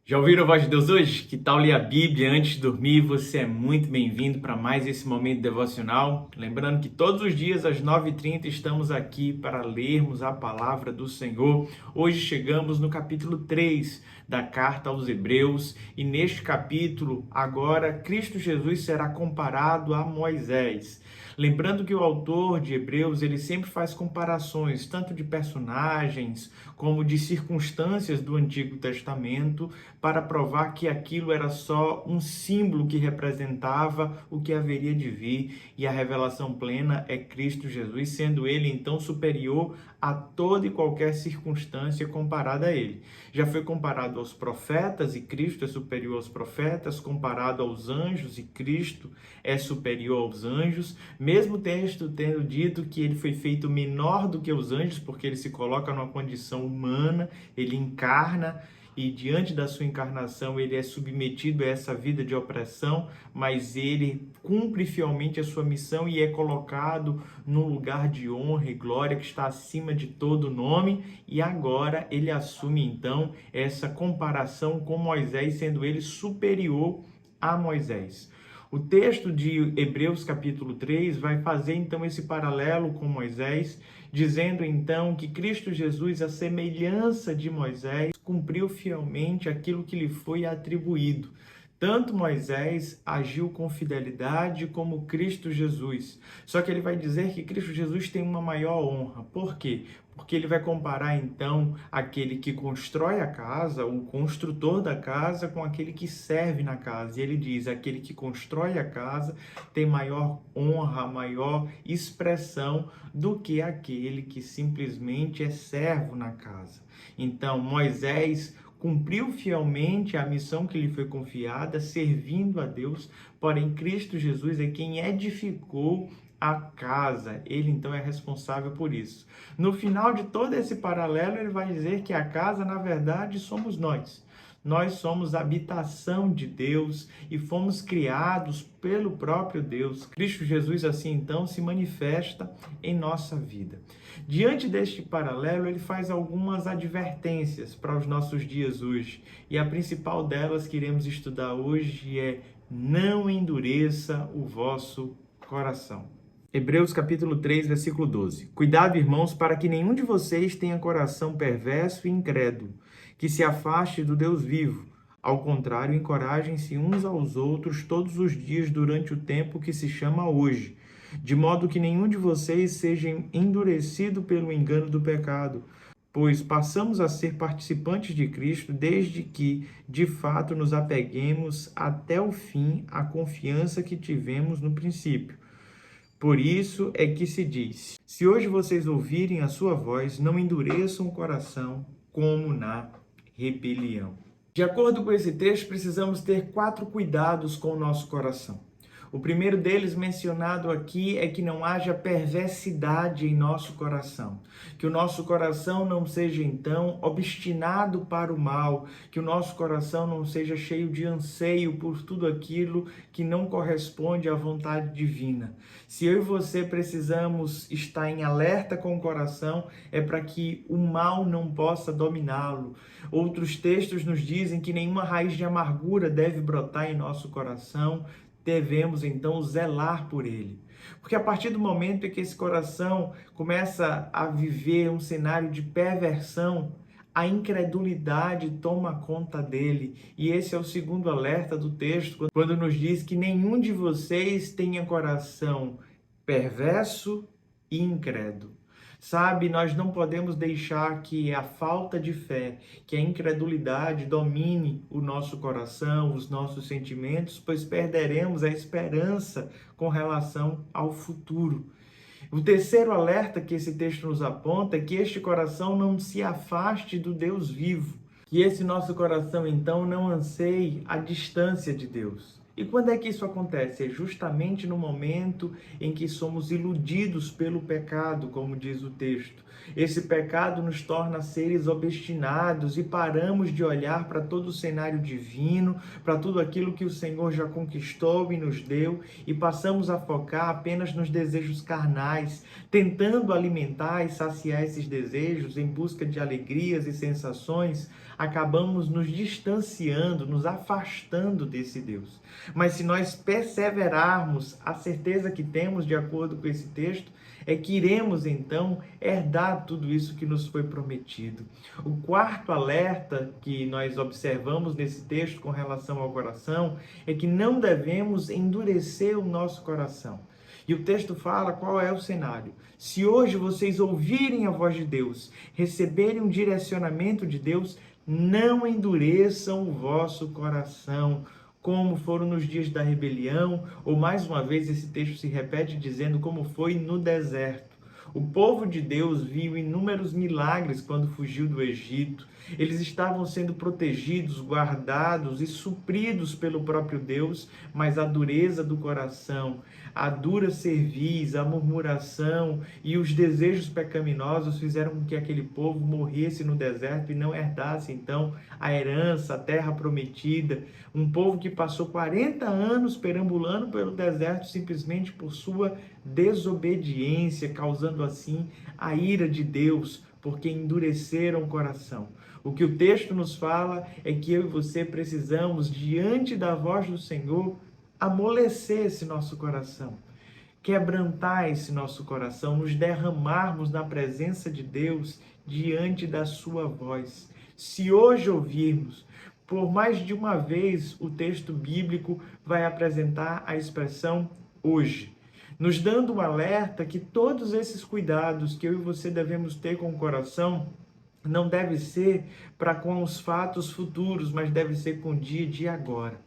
Já ouviram a voz de Deus hoje? Que tal ler a Bíblia antes de dormir? Você é muito bem-vindo para mais esse momento devocional. Lembrando que todos os dias às 9h30 estamos aqui para lermos a palavra do Senhor. Hoje chegamos no capítulo 3 da carta aos Hebreus e neste capítulo, agora, Cristo Jesus será comparado a Moisés. Lembrando que o autor de Hebreus, ele sempre faz comparações, tanto de personagens como de circunstâncias do Antigo Testamento, para provar que aquilo era só um símbolo que representava o que haveria de vir, e a revelação plena é Cristo Jesus, sendo ele então superior a toda e qualquer circunstância comparada a ele. Já foi comparado aos profetas e Cristo é superior aos profetas, comparado aos anjos e Cristo é superior aos anjos, mesmo o texto tendo dito que ele foi feito menor do que os anjos, porque ele se coloca numa condição humana, ele encarna, e diante da sua encarnação ele é submetido a essa vida de opressão, mas ele cumpre fielmente a sua missão e é colocado num lugar de honra e glória que está acima de todo nome, e agora ele assume então essa comparação com Moisés, sendo ele superior a Moisés. O texto de Hebreus capítulo 3 vai fazer então esse paralelo com Moisés, dizendo então que Cristo Jesus, a semelhança de Moisés, cumpriu fielmente aquilo que lhe foi atribuído. Tanto Moisés agiu com fidelidade como Cristo Jesus. Só que ele vai dizer que Cristo Jesus tem uma maior honra. Por quê? Porque ele vai comparar então aquele que constrói a casa, o construtor da casa, com aquele que serve na casa. E ele diz: aquele que constrói a casa tem maior honra, maior expressão do que aquele que simplesmente é servo na casa. Então, Moisés cumpriu fielmente a missão que lhe foi confiada, servindo a Deus, porém Cristo Jesus é quem edificou a casa. Ele então é responsável por isso. No final de todo esse paralelo, ele vai dizer que a casa, na verdade, somos nós. Nós somos a habitação de Deus e fomos criados pelo próprio Deus. Cristo Jesus, assim então, se manifesta em nossa vida. Diante deste paralelo, ele faz algumas advertências para os nossos dias hoje. E a principal delas que iremos estudar hoje é: não endureça o vosso coração. Hebreus capítulo 3, versículo 12. Cuidado, irmãos, para que nenhum de vocês tenha coração perverso e incrédulo, que se afaste do Deus vivo. Ao contrário, encorajem-se uns aos outros todos os dias durante o tempo que se chama hoje, de modo que nenhum de vocês seja endurecido pelo engano do pecado, pois passamos a ser participantes de Cristo desde que, de fato, nos apeguemos até o fim à confiança que tivemos no princípio. Por isso é que se diz: se hoje vocês ouvirem a sua voz, não endureçam o coração como na rebelião. De acordo com esse texto, precisamos ter 4 cuidados com o nosso coração. O primeiro deles mencionado aqui é que não haja perversidade em nosso coração, que o nosso coração não seja então obstinado para o mal, que o nosso coração não seja cheio de anseio por tudo aquilo que não corresponde à vontade divina. Se eu e você precisamos estar em alerta com o coração, é para que o mal não possa dominá-lo. Outros textos nos dizem que nenhuma raiz de amargura deve brotar em nosso coração. Devemos então zelar por ele. Porque a partir do momento em que esse coração começa a viver um cenário de perversão, a incredulidade toma conta dele. E esse é o segundo alerta do texto, quando nos diz que nenhum de vocês tenha coração perverso e incrédulo. Sabe, nós não podemos deixar que a falta de fé, que a incredulidade domine o nosso coração, os nossos sentimentos, pois perderemos a esperança com relação ao futuro. O terceiro alerta que esse texto nos aponta é que este coração não se afaste do Deus vivo, que esse nosso coração então não anseie a distância de Deus. E quando é que isso acontece? É justamente no momento em que somos iludidos pelo pecado, como diz o texto. Esse pecado nos torna seres obstinados e paramos de olhar para todo o cenário divino, para tudo aquilo que o Senhor já conquistou e nos deu, e passamos a focar apenas nos desejos carnais, tentando alimentar e saciar esses desejos em busca de alegrias e sensações acabamos nos distanciando, nos afastando desse Deus. Mas se nós perseverarmos, a certeza que temos, de acordo com esse texto, é que iremos então herdar tudo isso que nos foi prometido. O quarto alerta que nós observamos nesse texto com relação ao coração é que não devemos endurecer o nosso coração. E o texto fala qual é o cenário. Se hoje vocês ouvirem a voz de Deus, receberem um direcionamento de Deus, não endureçam o vosso coração, como foram nos dias da rebelião, ou mais uma vez esse texto se repete dizendo como foi no deserto. O povo de Deus viu inúmeros milagres quando fugiu do Egito. Eles estavam sendo protegidos, guardados e supridos pelo próprio Deus, mas a dureza do coração, a dura cerviz, a murmuração e os desejos pecaminosos fizeram com que aquele povo morresse no deserto e não herdasse então a herança, a terra prometida. Um povo que passou 40 anos perambulando pelo deserto simplesmente por sua desobediência, causando assim a ira de Deus, porque endureceram o coração. O que o texto nos fala é que eu e você precisamos, diante da voz do Senhor, amolecer esse nosso coração, quebrantar esse nosso coração, nos derramarmos na presença de Deus diante da sua voz. Se hoje ouvirmos, por mais de uma vez, o texto bíblico vai apresentar a expressão hoje, nos dando um alerta que todos esses cuidados que eu e você devemos ter com o coração não deve ser para com os fatos futuros, mas deve ser com o dia de agora.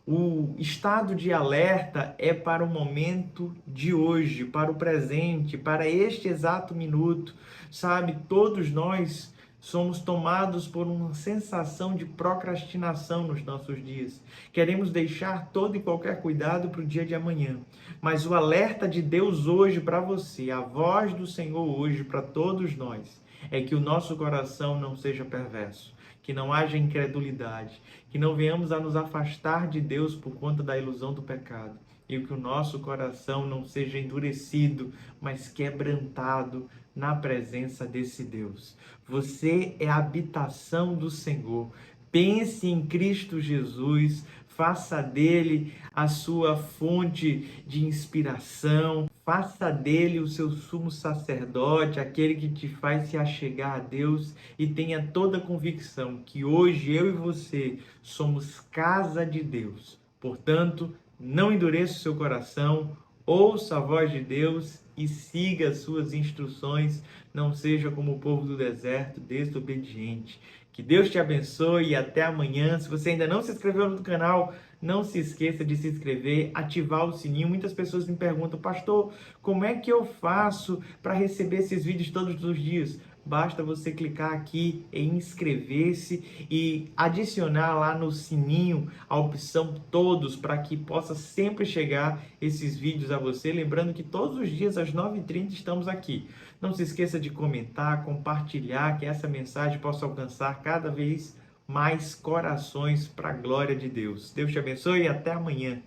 O estado de alerta é para o momento de hoje, para o presente, para este exato minuto. Sabe, todos nós somos tomados por uma sensação de procrastinação nos nossos dias. Queremos deixar todo e qualquer cuidado para o dia de amanhã. Mas o alerta de Deus hoje para você, a voz do Senhor hoje para todos nós, é que o nosso coração não seja perverso, que não haja incredulidade, que não venhamos a nos afastar de Deus por conta da ilusão do pecado, e que o nosso coração não seja endurecido, mas quebrantado na presença desse Deus. Você é a habitação do Senhor. Pense em Cristo Jesus, faça dele a sua fonte de inspiração, faça dele o seu sumo sacerdote, aquele que te faz se achegar a Deus, e tenha toda a convicção que hoje eu e você somos casa de Deus. Portanto, não endureça o seu coração, ouça a voz de Deus e siga as suas instruções. Não seja como o povo do deserto, desobediente. Que Deus te abençoe e até amanhã. Se você ainda não se inscreveu no canal, não se esqueça de se inscrever, ativar o sininho. Muitas pessoas me perguntam, pastor, como é que eu faço para receber esses vídeos todos os dias? Basta você clicar aqui em inscrever-se e adicionar lá no sininho a opção todos, para que possa sempre chegar esses vídeos a você. Lembrando que todos os dias às 9h30 estamos aqui. Não se esqueça de comentar, compartilhar, que essa mensagem possa alcançar cada vez mais corações para a glória de Deus. Deus te abençoe e até amanhã.